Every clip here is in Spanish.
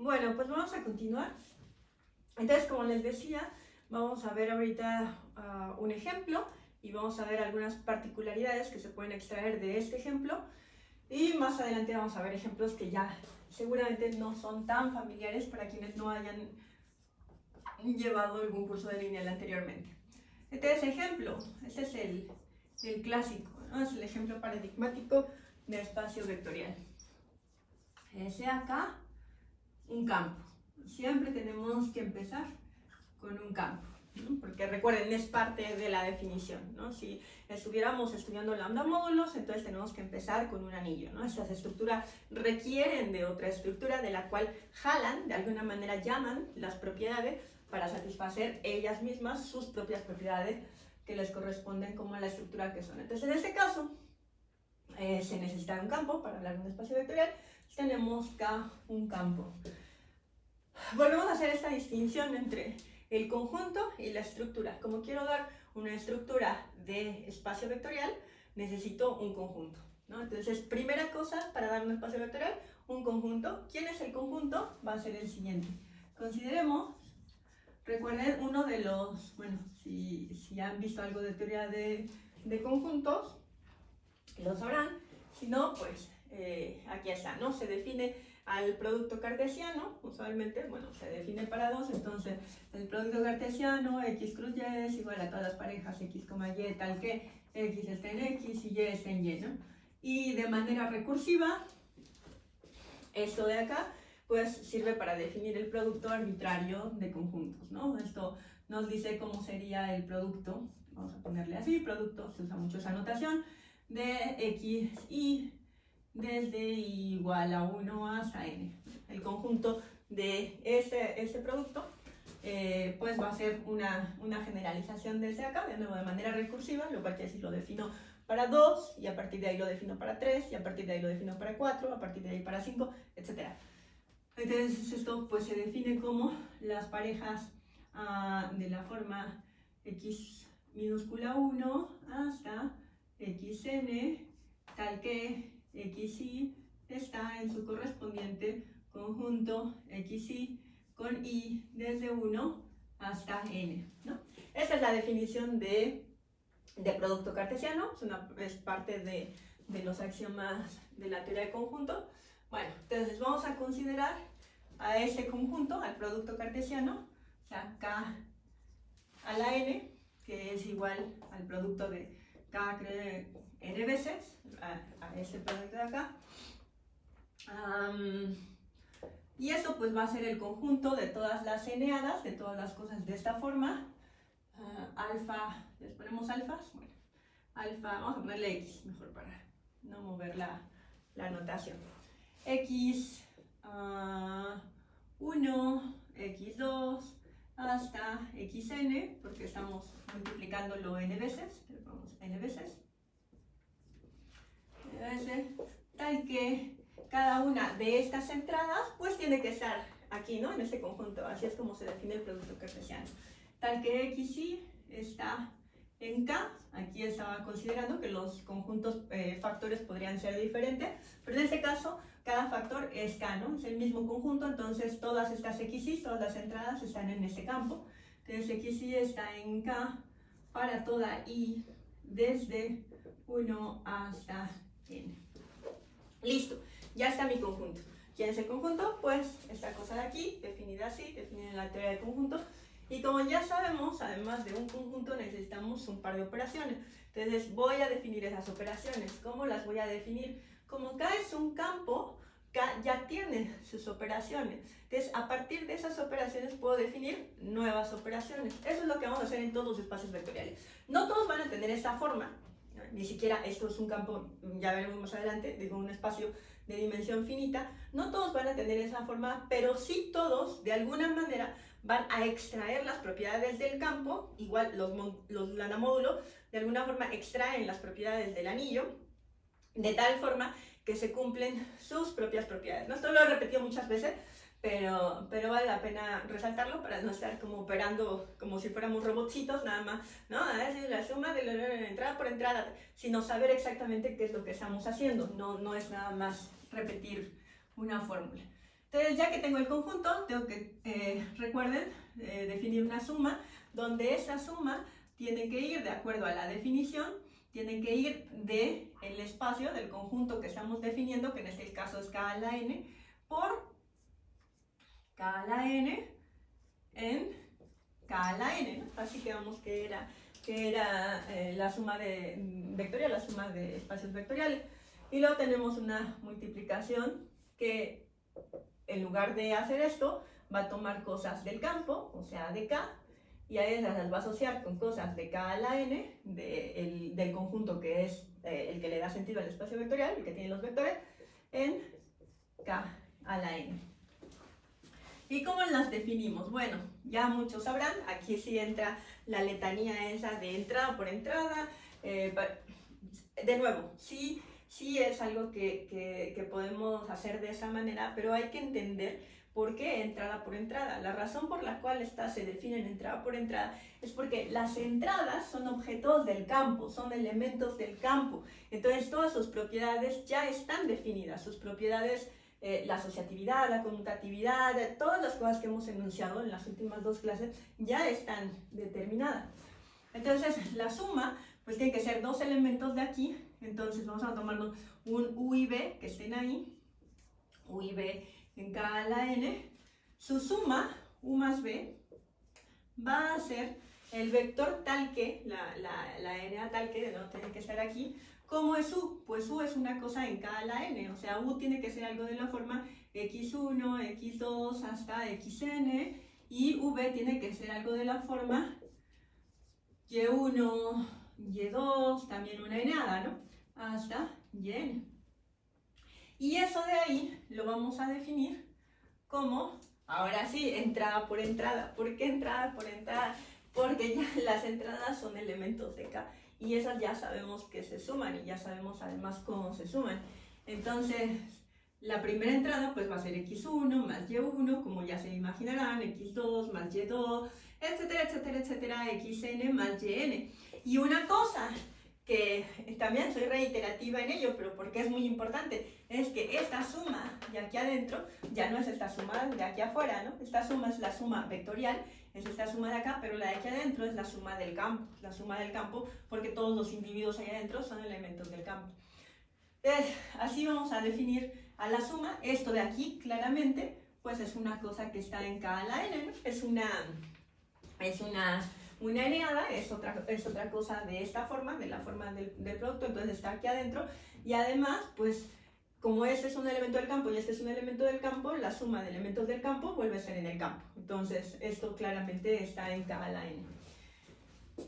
Bueno, pues vamos a continuar. Entonces, como les decía, vamos a ver ahorita un ejemplo y vamos a ver algunas particularidades que se pueden extraer de este ejemplo. Y más adelante vamos a ver ejemplos que ya seguramente no son tan familiares para quienes no hayan llevado algún curso de lineal anteriormente. Este ejemplo, este es el clásico, ¿no? Es el ejemplo paradigmático de espacio vectorial. Ese acá, un campo. Siempre tenemos que empezar con un campo, ¿no? Porque recuerden, es parte de la definición, ¿no? Si estuviéramos estudiando lambda módulos, entonces tenemos que empezar con un anillo, ¿no? Estas estructuras requieren de otra estructura de la cual jalan, de alguna manera llaman las propiedades para satisfacer ellas mismas sus propias propiedades que les corresponden como la estructura que son. Entonces, en este caso, se necesita un campo para hablar de un espacio vectorial. Tenemos K un campo. Volvemos a hacer esta distinción entre el conjunto y la estructura. Como quiero dar una estructura de espacio vectorial, necesito un conjunto, ¿no? Entonces, primera cosa para dar un espacio vectorial, un conjunto. ¿Quién es el conjunto? Va a ser el siguiente. Consideremos, recuerden, uno de los, bueno, si han visto algo de teoría de conjuntos, lo sabrán. Si no, pues aquí está, ¿no? Se define al producto cartesiano, usualmente, bueno, se define para dos, entonces el producto cartesiano, x cruz y es igual a todas las parejas x, y, tal que x está en x y está en y, ¿no? Y de manera recursiva, esto de acá, pues sirve para definir el producto arbitrario de conjuntos, ¿no? Esto nos dice cómo sería el producto, vamos a ponerle así, producto, se usa mucho esa notación, de x y desde igual a 1 hasta n. El conjunto de ese producto pues va a ser una generalización desde acá, de nuevo de manera recursiva, lo cual quiere decir lo defino para 2 y a partir de ahí lo defino para 3 y a partir de ahí lo defino para 4, a partir de ahí para 5, etc. Entonces esto pues se define como las parejas de la forma x minúscula 1 hasta xn, tal que xy está en su correspondiente conjunto xy con y desde 1 hasta n, ¿no? Esta es la definición de producto cartesiano, es parte de los axiomas de la teoría de conjuntos. Bueno, entonces vamos a considerar a ese conjunto, al producto cartesiano, o sea, k a la n, que es igual al producto de k n veces, a ese producto de acá. Y esto pues va a ser el conjunto de todas las n-adas, de todas las cosas de esta forma. Alfa, ¿les ponemos alfas? Bueno, alfa, vamos a ponerle x, mejor para no mover la notación. X 1, x2, hasta xn, porque estamos multiplicándolo n veces, vamos n veces, tal que cada una de estas entradas pues tiene que estar aquí, ¿no? En este conjunto, así es como se define el producto cartesiano. Tal que xy está en K, aquí estaba considerando que los conjuntos factores podrían ser diferentes, pero en este caso cada factor es K, ¿no? Es el mismo conjunto, entonces todas estas xy, todas las entradas están en este campo. Entonces xy está en K para toda i desde 1 hasta n. Listo, ya está mi conjunto. ¿Quién es el conjunto? Pues esta cosa de aquí, definida así, definida en la teoría de conjuntos. Y como ya sabemos, además de un conjunto necesitamos un par de operaciones. Entonces voy a definir esas operaciones. ¿Cómo las voy a definir? Como K es un campo, K ya tiene sus operaciones. Entonces a partir de esas operaciones puedo definir nuevas operaciones. Eso es lo que vamos a hacer en todos los espacios vectoriales. No todos van a tener esta forma. Ni siquiera esto es un campo, ya veremos más adelante, digo un espacio de dimensión finita. No todos van a tener esa forma, pero sí todos de alguna manera van a extraer las propiedades del campo, igual los lanamódulos de alguna forma extraen las propiedades del anillo, de tal forma que se cumplen sus propias propiedades. ¿No? Esto lo he repetido muchas veces, pero vale la pena resaltarlo para no estar como operando como si fuéramos robotcitos nada más, ¿no? Es la suma de la entrada por entrada, sino saber exactamente qué es lo que estamos haciendo, no es nada más repetir una fórmula. Entonces, ya que tengo el conjunto, tengo que, recuerden, definir una suma, donde esa suma tiene que ir, de acuerdo a la definición, tiene que ir del espacio del conjunto que estamos definiendo, que en este caso es K a la N, por K a la N en K a la N, ¿no? Así quedamos que era la suma vectorial, la suma de espacios vectoriales. Y luego tenemos una multiplicación que, en lugar de hacer esto, va a tomar cosas del campo, o sea, de K, y a esas las va a asociar con cosas de K a la N, del conjunto que es el que le da sentido al espacio vectorial, el que tiene los vectores, en K a la N. ¿Y cómo las definimos? Bueno, ya muchos sabrán, aquí sí entra la letanía esa de entrada por entrada. De nuevo, sí es algo que podemos hacer de esa manera, pero hay que entender por qué entrada por entrada. La razón por la cual estas se definen entrada por entrada es porque las entradas son objetos del campo, son elementos del campo. Entonces todas sus propiedades ya están definidas, sus propiedades, la asociatividad, la conmutatividad, todas las cosas que hemos enunciado en las últimas dos clases ya están determinadas. Entonces la suma pues tiene que ser dos elementos de aquí. Entonces vamos a tomarnos un U y B que estén ahí, U y B en K a la N. Su suma, U más B, va a ser el vector tal que, la N a tal que, no tiene que estar aquí. ¿Cómo es U? Pues U es una cosa en K a la N, o sea, U tiene que ser algo de la forma x1, x2 hasta xn, y V tiene que ser algo de la forma y1, y2, también una eneada, ¿no? Hasta yn. Y eso de ahí lo vamos a definir como, ahora sí, entrada por entrada. ¿Por qué entrada por entrada? Porque ya las entradas son elementos de K y esas ya sabemos que se suman y ya sabemos además cómo se suman. Entonces, la primera entrada pues va a ser x1 más y1, como ya se imaginarán, x2 más y2, etcétera, etcétera, etcétera, xn más yn. Y una cosa que también soy reiterativa en ello, pero porque es muy importante, es que esta suma de aquí adentro ya no es esta suma de aquí afuera, ¿no? Esta suma es la suma vectorial, es esta suma de acá, pero la de aquí adentro es la suma del campo, porque todos los individuos ahí adentro son elementos del campo. Entonces, así vamos a definir a la suma. Esto de aquí, claramente, pues es una cosa que está en K a la N, ¿no? Es una eneada, es otra cosa de esta forma, de la forma del producto, entonces está aquí adentro, y además, pues, como este es un elemento del campo y este es un elemento del campo, la suma de elementos del campo vuelve a ser en el campo. Entonces, esto claramente está en K a la N.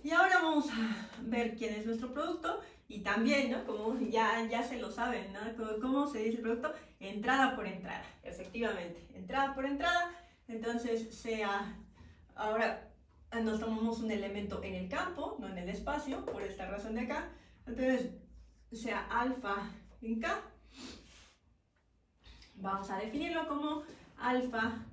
Y ahora vamos a ver quién es nuestro producto, y también, ¿no? Como ya se lo saben, ¿no? ¿Cómo se dice el producto? Entrada por entrada, efectivamente, entrada por entrada. Entonces, ahora nos tomamos un elemento en el campo, no en el espacio, por esta razón de acá. Entonces, sea alfa en K, vamos a definirlo como alfa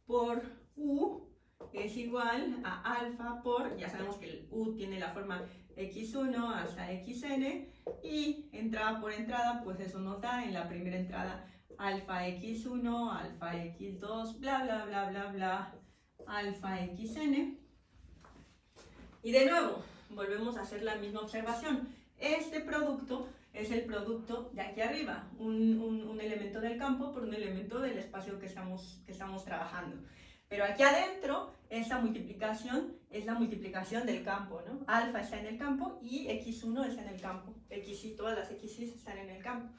por U es igual a alfa por, ya sabemos que el U tiene la forma x1 hasta xn, y entrada por entrada, pues eso nos da en la primera entrada alfa x1, alfa x2, bla bla bla bla bla, alfa xn. Y de nuevo, volvemos a hacer la misma observación. Este producto es el producto de aquí arriba, un elemento del campo por un elemento del espacio que estamos trabajando. Pero aquí adentro, esta multiplicación es la multiplicación del campo, ¿no? Alfa está en el campo y x1 está en el campo. XY, todas las XY están en el campo.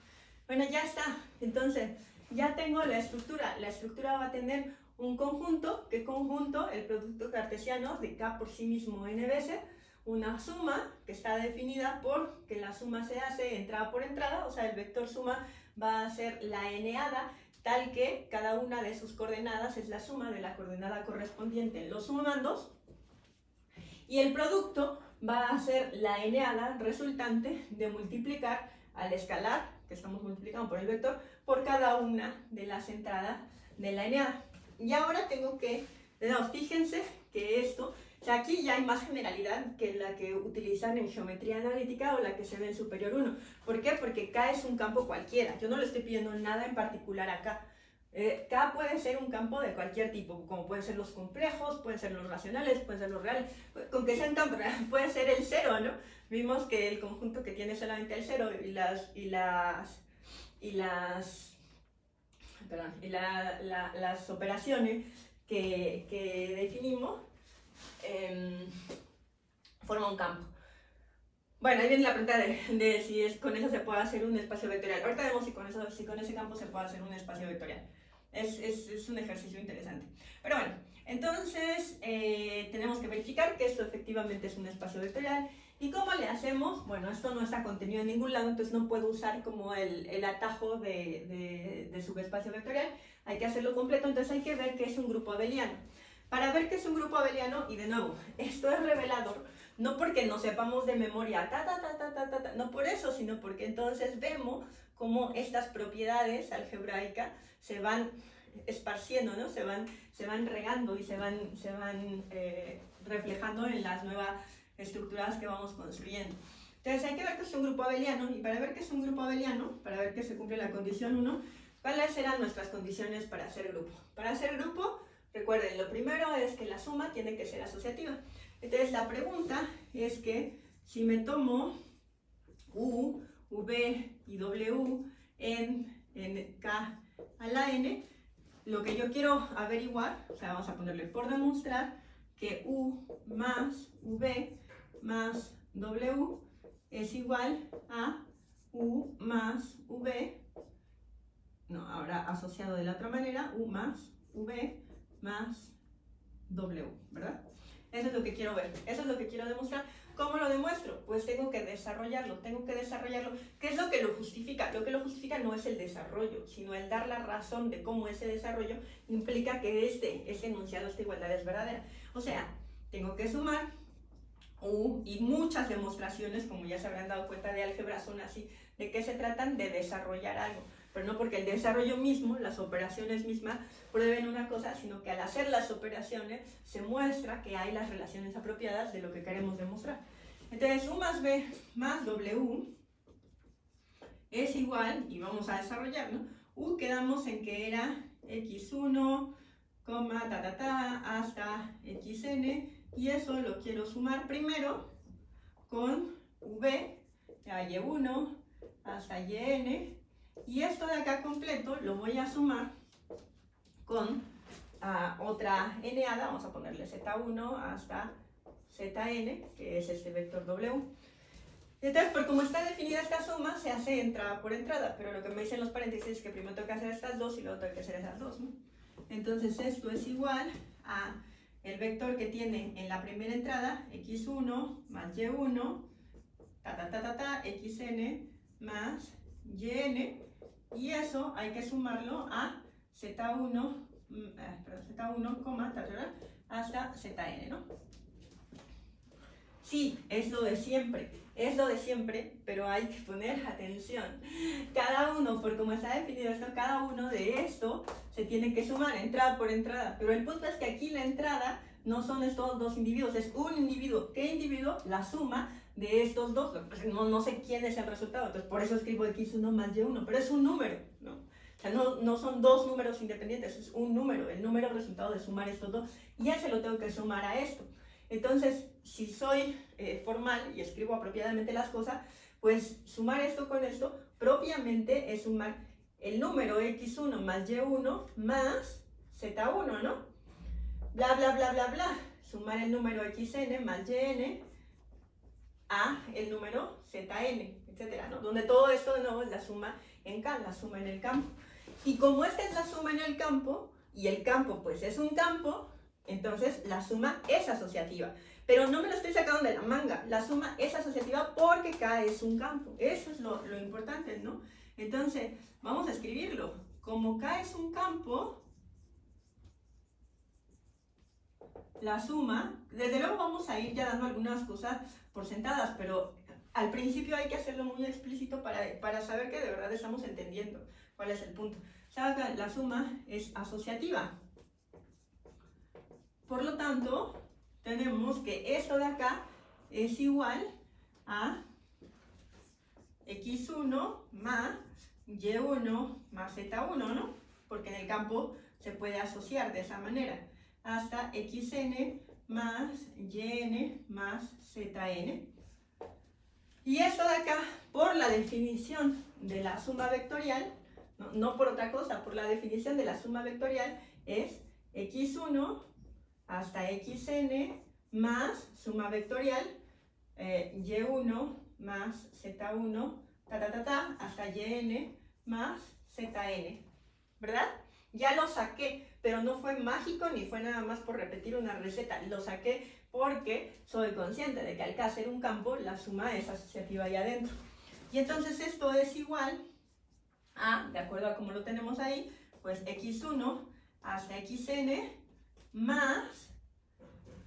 Bueno, ya está. Entonces, ya tengo la estructura. La estructura va a tener un conjunto. ¿Qué conjunto? El producto cartesiano de K por sí mismo n veces. Una suma que está definida por que la suma se hace entrada por entrada. O sea, el vector suma va a ser la eneada, tal que cada una de sus coordenadas es la suma de la coordenada correspondiente en los sumandos, y el producto va a ser la eneada resultante de multiplicar al escalar, que estamos multiplicando por el vector, por cada una de las entradas de la eneada. Y ahora tengo que, fíjense que esto, o sea, aquí ya hay más generalidad que la que utilizan en geometría analítica o la que se ve en Superior 1. ¿Por qué? Porque K es un campo cualquiera. Yo no le estoy pidiendo nada en particular acá. K puede ser un campo de cualquier tipo, como pueden ser los complejos, pueden ser los racionales, pueden ser los reales, con que sean campos, puede ser el cero, ¿no? Vimos que el conjunto que tiene solamente el cero y las operaciones que definimos forma un campo. Bueno, ahí viene la pregunta de si con eso se puede hacer un espacio vectorial. Ahorita vemos si con ese campo se puede hacer un espacio vectorial. Es un ejercicio interesante. Pero bueno, entonces tenemos que verificar que esto efectivamente es un espacio vectorial. ¿Y cómo le hacemos? Bueno, esto no está contenido en ningún lado, entonces no puedo usar como el atajo de subespacio vectorial. Hay que hacerlo completo, entonces hay que ver que es un grupo abeliano. Para ver que es un grupo abeliano, y de nuevo, esto es revelador, no porque no sepamos de memoria, no por eso, sino porque entonces vemos cómo estas propiedades algebraicas se van esparciendo, ¿no? se van regando y se van reflejando en las nuevas estructuras que vamos construyendo. Entonces hay que ver que es un grupo abeliano, y para ver que es un grupo abeliano, para ver que se cumple la condición 1, ¿cuáles eran nuestras condiciones para hacer grupo? Para hacer grupo, recuerden, lo primero es que la suma tiene que ser asociativa. Entonces la pregunta es que si me tomo U, V y W en K a la N, lo que yo quiero averiguar, o sea, vamos a ponerle por demostrar que U más V más W es igual a U más V, no, ahora asociado de la otra manera, U más V más W, ¿verdad? Eso es lo que quiero ver, eso es lo que quiero demostrar. ¿Cómo lo demuestro? Pues tengo que desarrollarlo. ¿Qué es lo que lo justifica? Lo que lo justifica no es el desarrollo, sino el dar la razón de cómo ese desarrollo implica que este enunciado, esta igualdad es verdadera. O sea, tengo que sumar U, y muchas demostraciones, como ya se habrán dado cuenta de álgebra, son así. ¿De qué se tratan? De desarrollar algo. Pero no porque el desarrollo mismo, las operaciones mismas, prueben una cosa, sino que al hacer las operaciones se muestra que hay las relaciones apropiadas de lo que queremos demostrar. Entonces, U más V más W es igual, y vamos a desarrollar, ¿no? U quedamos en que era x1, hasta xn, y eso lo quiero sumar primero con V, a y1 hasta yn, y esto de acá completo lo voy a sumar con otra n-ada, vamos a ponerle z1 hasta zn, que es este vector w. Entonces, por como está definida esta suma, se hace entrada por entrada, pero lo que me dicen los paréntesis es que primero tengo que hacer estas dos y luego tengo que hacer esas dos, ¿no? Entonces esto es igual a el vector que tiene en la primera entrada, x1 más y1, xn más yn, y eso hay que sumarlo a z1, hasta zn, ¿no? Sí, es lo de siempre, pero hay que poner atención. Cada uno, por como está definido esto, cada uno de esto se tiene que sumar entrada por entrada, pero el punto es que aquí la entrada no son estos dos individuos, es un individuo. ¿Qué individuo? La suma de estos dos. No sé quién es el resultado, entonces por eso escribo x1 más y1, pero es un número, ¿no? O sea, no son dos números independientes, es un número, el número resultado de sumar estos dos, y ese lo tengo que sumar a esto. Entonces, si soy formal y escribo apropiadamente las cosas, pues sumar esto con esto propiamente es sumar el número x1 más y1 más z1, ¿no? Bla, bla, bla, bla, bla. Sumar el número xn más yn a el número zn, etcétera, ¿no? Donde todo esto de nuevo es la suma en K, la suma en el campo. Y como esta es la suma en el campo, y el campo pues es un campo, entonces la suma es asociativa. Pero no me lo estoy sacando de la manga, la suma es asociativa porque K es un campo. Eso es lo importante, ¿no? Entonces, vamos a escribirlo. Como K es un campo, la suma, desde luego vamos a ir ya dando algunas cosas por sentadas, pero al principio hay que hacerlo muy explícito para saber que de verdad estamos entendiendo cuál es el punto. O sea, la suma es asociativa. Por lo tanto, tenemos que esto de acá es igual a x1 más y1 más z1, ¿no? porque en el campo se puede asociar de esa manera, hasta xn más yn más zn. Y esto de acá, por la definición de la suma vectorial, no por otra cosa, por la definición de la suma vectorial, es x1 hasta xn más suma vectorial y1 más z1 hasta yn más zn, ¿verdad? Ya lo saqué, pero no fue mágico ni fue nada más por repetir una receta, lo saqué porque soy consciente de que al hacer un campo la suma es asociativa ahí adentro. Y entonces esto es igual a, de acuerdo a como lo tenemos ahí, pues x1 hasta xn más,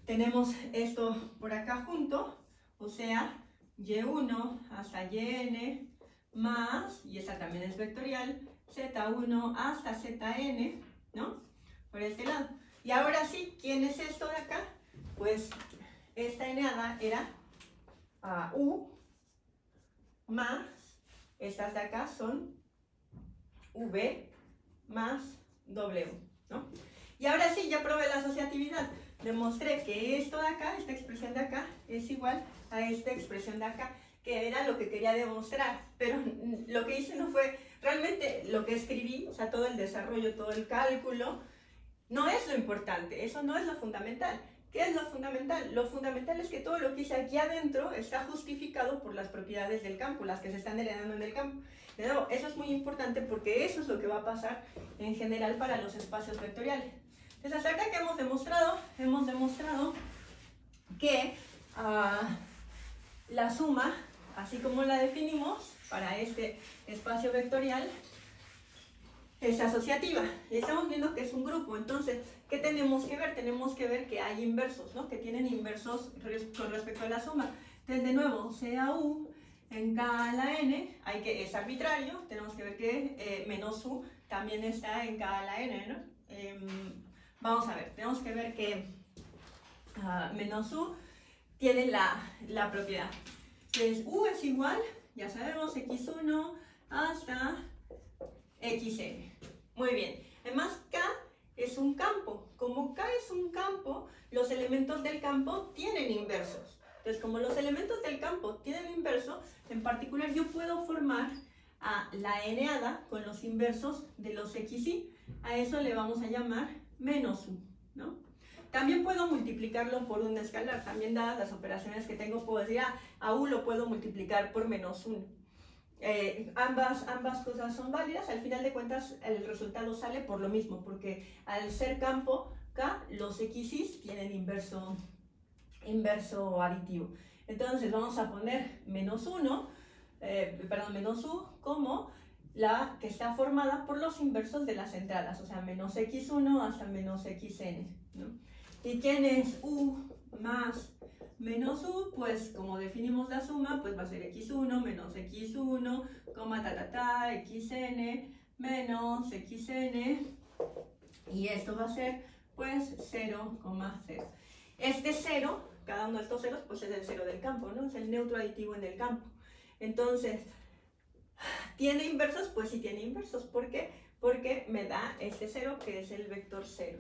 tenemos esto por acá junto, o sea, y1 hasta yn más, y esta también es vectorial, z1 hasta zn, ¿no? Por este lado. Y ahora sí, ¿quién es esto de acá? Pues esta eneada era u más, estas de acá son v más w, ¿no? Y ahora sí, ya probé la asociatividad. Demostré que esto de acá, esta expresión de acá, es igual a esta expresión de acá, que era lo que quería demostrar. Pero lo que hice no fue realmente lo que escribí, o sea, todo el desarrollo, todo el cálculo, no es lo importante, eso no es lo fundamental. ¿Qué es lo fundamental? Lo fundamental es que todo lo que hice aquí adentro está justificado por las propiedades del campo, las que se están heredando en el campo. De nuevo, eso es muy importante porque eso es lo que va a pasar en general para los espacios vectoriales. Entonces, hasta acá que hemos demostrado que la suma, así como la definimos para este espacio vectorial, es asociativa. Y estamos viendo que es un grupo. Entonces, ¿qué tenemos que ver? Tenemos que ver que hay inversos, ¿no? Que tienen inversos con respecto a la suma. Entonces, de nuevo, sea u en k a la n, es arbitrario. Tenemos que ver que menos u también está en k a la n, ¿no? Vamos a ver, tenemos que ver que menos u tiene la propiedad. Entonces, u es igual, ya sabemos, x1 hasta xn. Muy bien. Además, k es un campo. Como k es un campo, los elementos del campo tienen inversos. Entonces, como los elementos del campo tienen inversos, en particular yo puedo formar a la eneada con los inversos de los xy. A eso le vamos a llamar menos u, ¿no? También puedo multiplicarlo por un escalar. También dadas las operaciones que tengo, puedo decir, a u lo puedo multiplicar por menos 1. Ambas cosas son válidas. Al final de cuentas, el resultado sale por lo mismo, porque al ser campo K, los x's tienen inverso aditivo. Entonces vamos a poner menos u como la que está formada por los inversos de las entradas, o sea, menos x1 hasta menos xn, ¿no? ¿Y quién es u más menos u? Pues como definimos la suma, pues va a ser x1 menos x1, xn menos xn, y esto va a ser pues 0,0. Este 0, cada uno de estos ceros, pues es el 0 del campo, ¿no? Es el neutro aditivo en el campo. Entonces, ¿tiene inversos? Pues sí tiene inversos. ¿Por qué? Porque me da este 0, que es el vector 0.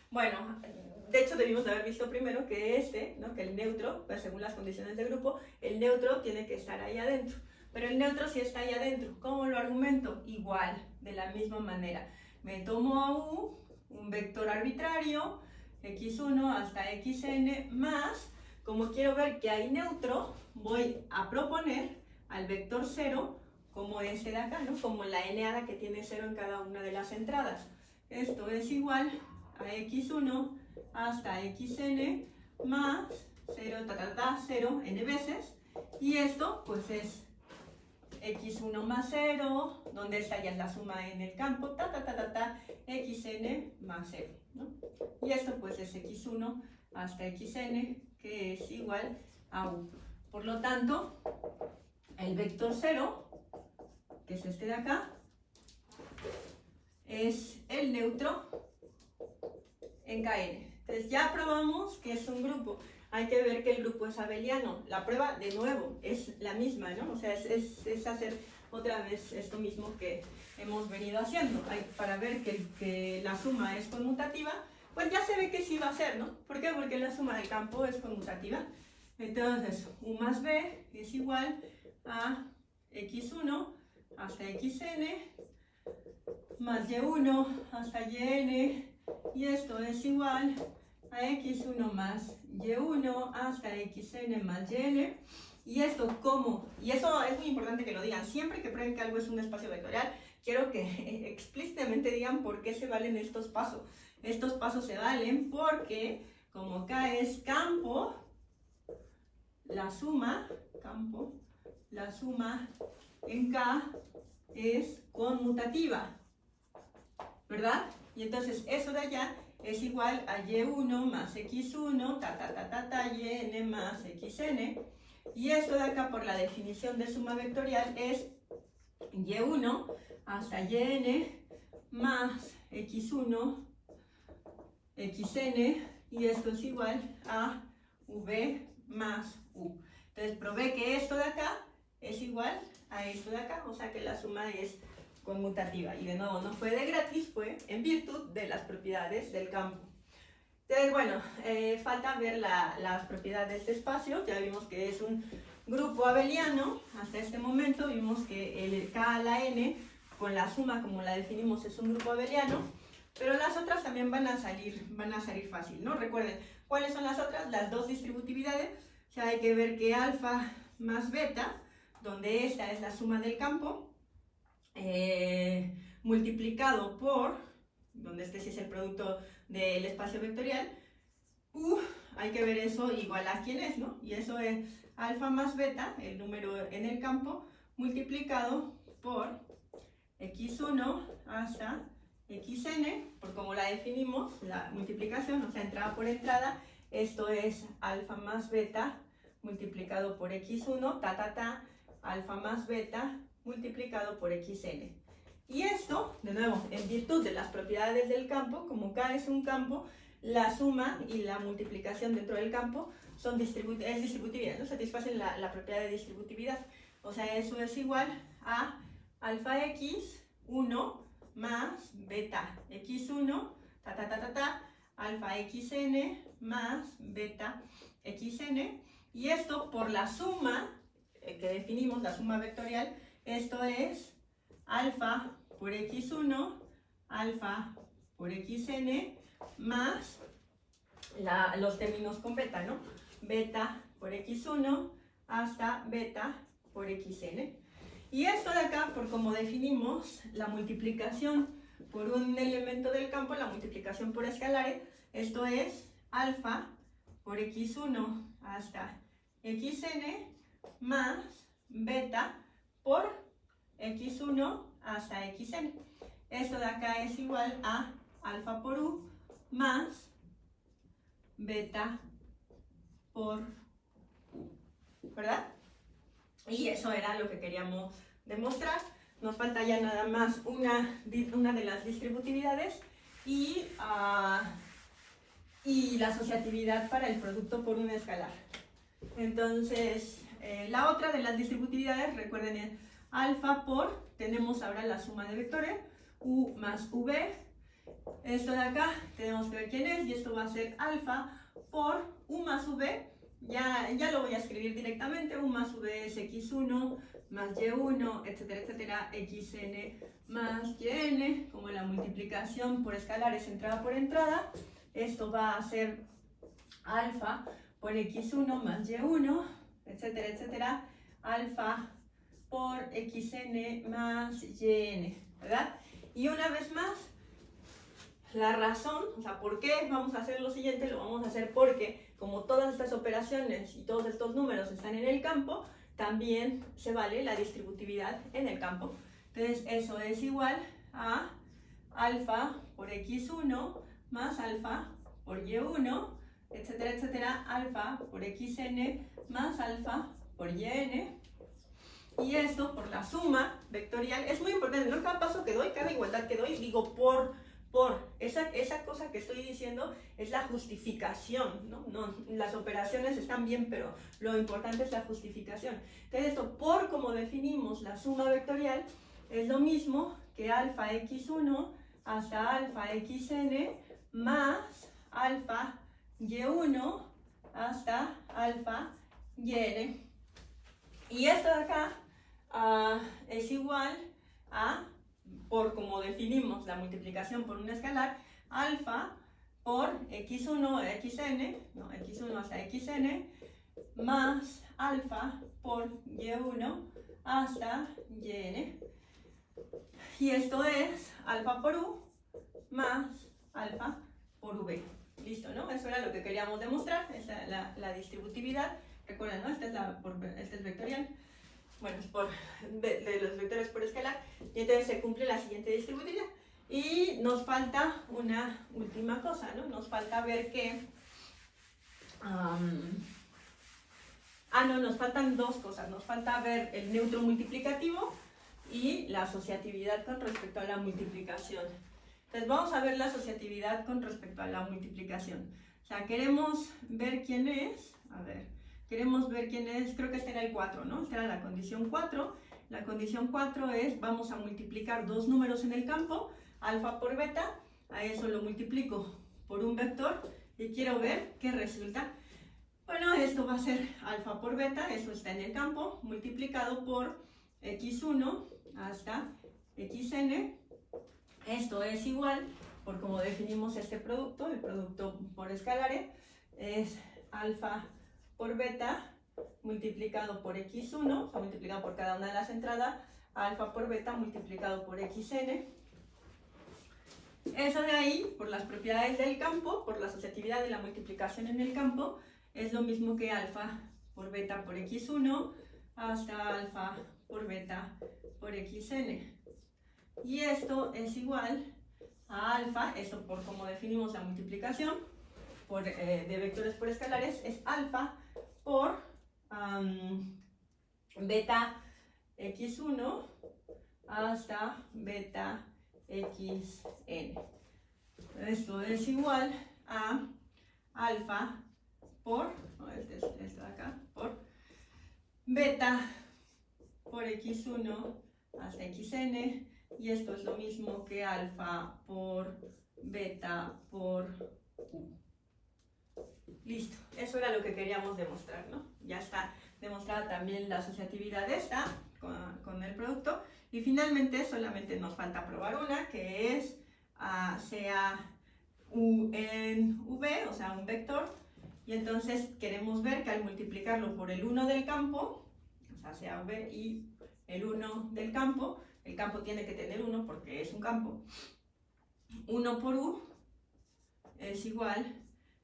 Bueno, de hecho debimos haber visto primero que ¿no? Que el neutro, pues según las condiciones de grupo, el neutro tiene que estar ahí adentro. Pero el neutro sí está ahí adentro. ¿Cómo lo argumento? Igual, de la misma manera. Me tomo a u, un vector arbitrario, x1 hasta xn, más, como quiero ver que hay neutro, voy a proponer al vector 0 como este de acá, ¿no? Como la eneada que tiene 0 en cada una de las entradas. Esto es igual a x1 hasta xn más 0, n veces, y esto pues es x1 más 0, donde esta ya es la suma en el campo, xn más 0, ¿no? Y esto pues es x1 hasta xn, que es igual a u. Por lo tanto, el vector 0, que es este de acá, es el neutro en Kn. Entonces ya probamos que es un grupo. Hay que ver que el grupo es abeliano. La prueba, de nuevo, es la misma, ¿no? O sea, es hacer otra vez esto mismo que hemos venido haciendo. Para ver que la suma es conmutativa, pues ya se ve que sí va a ser, ¿no? ¿Por qué? Porque la suma del campo es conmutativa. Entonces, u más b es igual a x1 hasta xn más y1 hasta yn, y esto es igual a x1 más y1 hasta xn más yn. Y esto ¿cómo? Y eso es muy importante que lo digan. Siempre que prueben que algo es un espacio vectorial, quiero que explícitamente digan por qué se valen estos pasos. Estos pasos se valen porque, como acá es campo, la suma en K es conmutativa, ¿verdad? Y entonces eso de allá es igual a y1 más x1, yn más xn. Y esto de acá, por la definición de suma vectorial, es y1 hasta yn más x1 xn, y esto es igual a v más u. Entonces probé que esto de acá es igual a esto de acá, o sea que la suma es conmutativa. Y de nuevo, no fue de gratis, fue en virtud de las propiedades del campo. Entonces, bueno, falta ver las propiedades de espacio. Ya vimos que es un grupo abeliano. Hasta este momento vimos que el K a la N, con la suma como la definimos, es un grupo abeliano. Pero las otras también van a salir fácil, ¿no? Recuerden, ¿cuáles son las otras? Las dos distributividades. O sea, hay que ver que alfa más beta, donde esta es la suma del campo, multiplicado por, donde este sí es el producto del espacio vectorial, hay que ver eso igual a quién es, ¿no? Y eso es alfa más beta, el número en el campo, multiplicado por x1 hasta xn, por como la definimos, la multiplicación, o sea, entrada por entrada, esto es alfa más beta multiplicado por x1, alfa más beta multiplicado por xn. Y esto, de nuevo, en virtud de las propiedades del campo, como K es un campo, la suma y la multiplicación dentro del campo es distributividad, ¿no? Satisfacen la propiedad de distributividad. O sea, eso es igual a alfa x 1 más beta x1, alfa xn más beta xn. Y esto por la suma que definimos, la suma vectorial, esto es alfa por x1, alfa por xn, más los términos con beta, ¿no? Beta por x1 hasta beta por xn. Y esto de acá, por como definimos la multiplicación por un elemento del campo, la multiplicación por escalares, esto es alfa por x1 hasta xn más beta por x1 hasta xn. Esto de acá es igual a alfa por u más beta por u, ¿verdad? Y eso era lo que queríamos demostrar. Nos falta ya nada más una de las distributividades y la asociatividad para el producto por un escalar. Entonces, la otra de las distributividades, recuerden, es alfa por, tenemos ahora la suma de vectores, u más v. Esto de acá tenemos que ver quién es, y esto va a ser alfa por u más v. Ya lo voy a escribir directamente. U más v es x1 más y1, etcétera, etcétera, xn más yn. Como la multiplicación por escalares entrada por entrada, esto va a ser alfa por x1 más y1, etcétera, etcétera, alfa por xn más yn, ¿verdad? Y una vez más, la razón, o sea, ¿por qué vamos a hacer lo siguiente? Lo vamos a hacer porque, como todas estas operaciones y todos estos números están en el campo, también se vale la distributividad en el campo. Entonces, eso es igual a alfa por x1 más alfa por y1, etcétera, etcétera, alfa por xn más alfa por yn. Y esto por la suma vectorial es muy importante, no cada paso que doy, cada igualdad que doy, digo por por. Esa cosa que estoy diciendo es la justificación, ¿no? Las operaciones están bien, pero lo importante es la justificación. Entonces esto por como definimos la suma vectorial es lo mismo que alfa x1 hasta alfa xn más alfa y1 hasta alfa yn. Y esto de acá es igual a, por como definimos la multiplicación por un escalar, alfa por x1 hasta xn más alfa por y1 hasta yn. Y esto es alfa por u más alfa por v. Listo, ¿no? Eso era lo que queríamos demostrar, es la distributividad. Recuerden, ¿no? Este es vectorial. Bueno, es de los vectores por escalar. Y entonces se cumple la siguiente distributividad. Y nos falta una última cosa, ¿no? Nos falta ver que... nos faltan dos cosas. Nos falta ver el neutro multiplicativo y la asociatividad con respecto a la multiplicación. Entonces vamos a ver la asociatividad con respecto a la multiplicación. O sea, queremos ver quién es. A ver, queremos ver quién es. Creo que este era el 4, ¿no? Esta era la condición 4. La condición 4 es, vamos a multiplicar dos números en el campo, alfa por beta. A eso lo multiplico por un vector y quiero ver qué resulta. Bueno, esto va a ser alfa por beta, eso está en el campo, multiplicado por x1 hasta xn. Esto es igual, por como definimos este producto, el producto por escalares, es alfa por beta multiplicado por x1, o sea, multiplicado por cada una de las entradas, alfa por beta multiplicado por xn. Eso de ahí, por las propiedades del campo, por la asociatividad de la multiplicación en el campo, es lo mismo que alfa por beta por x1 hasta alfa por beta por xn. Y esto es igual a alfa, esto por como definimos la multiplicación de vectores por escalares, es alfa por beta x1 hasta beta xn. Esto es igual a alfa por, esto de acá, por beta por x1 hasta xn, y esto es lo mismo que alfa por beta por u. Listo, eso era lo que queríamos demostrar, ¿no? Ya está demostrada también la asociatividad esta con el producto, y finalmente solamente nos falta probar una, que es sea u en v, o sea un vector, y entonces queremos ver que al multiplicarlo por el 1 del campo, o sea sea v y el 1 del campo, el campo tiene que tener 1 porque es un campo, 1 por u es igual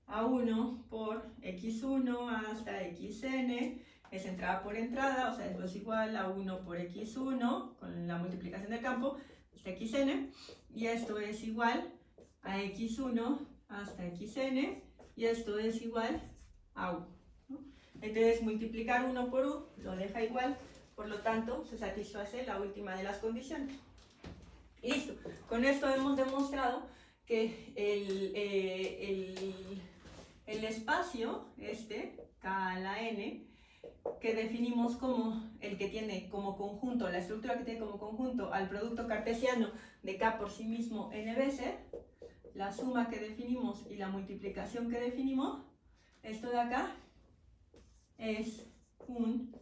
a 1 por x1 hasta xn, es entrada por entrada, o sea, esto es igual a 1 por x1 con la multiplicación del campo hasta xn, y esto es igual a x1 hasta xn, y esto es igual a u, ¿no? Entonces multiplicar 1 por u lo deja igual, por lo tanto se satisface la última de las condiciones. Listo, con esto hemos demostrado que el espacio, K a la n, que definimos como el que tiene como conjunto, la estructura que tiene como conjunto al producto cartesiano de K por sí mismo n veces, la suma que definimos y la multiplicación que definimos, esto de acá es un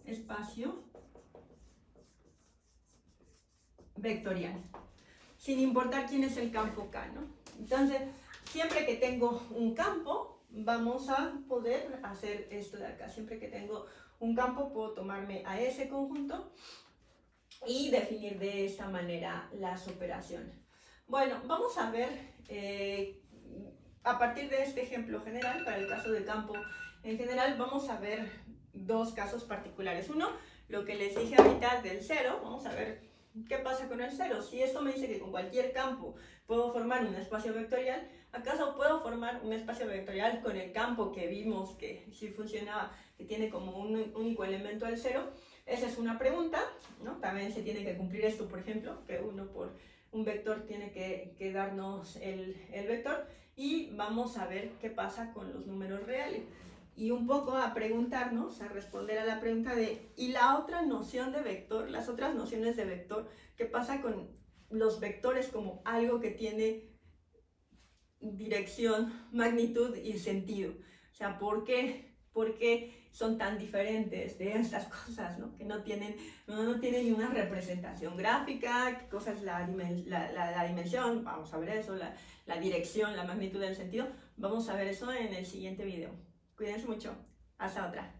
espacio vectorial, sin importar quién es el campo K, ¿no? Entonces, siempre que tengo un campo, vamos a poder hacer esto de acá. Siempre que tengo un campo, puedo tomarme a ese conjunto y definir de esta manera las operaciones. Bueno, vamos a ver, a partir de este ejemplo general, para el caso de campo en general, vamos a ver dos casos particulares. Uno, lo que les dije ahorita del cero, vamos a ver qué pasa con el cero. Si esto me dice que con cualquier campo puedo formar un espacio vectorial, ¿acaso puedo formar un espacio vectorial con el campo que vimos que sí funcionaba, que tiene como un único elemento al cero? Esa es una pregunta, ¿no? También se tiene que cumplir esto, por ejemplo, que 1 por un vector tiene que darnos el vector, y vamos a ver qué pasa con los números reales. Y un poco a preguntarnos, a responder a la pregunta de, ¿y la otra noción de vector, las otras nociones de vector, qué pasa con los vectores como algo que tiene dirección, magnitud y sentido? O sea, ¿por qué son tan diferentes de estas cosas, ¿no? Que no tienen ni una representación gráfica? ¿Qué cosa es la dimensión? Vamos a ver eso, la dirección, la magnitud del sentido. Vamos a ver eso en el siguiente video. Cuídense mucho. Hasta otra.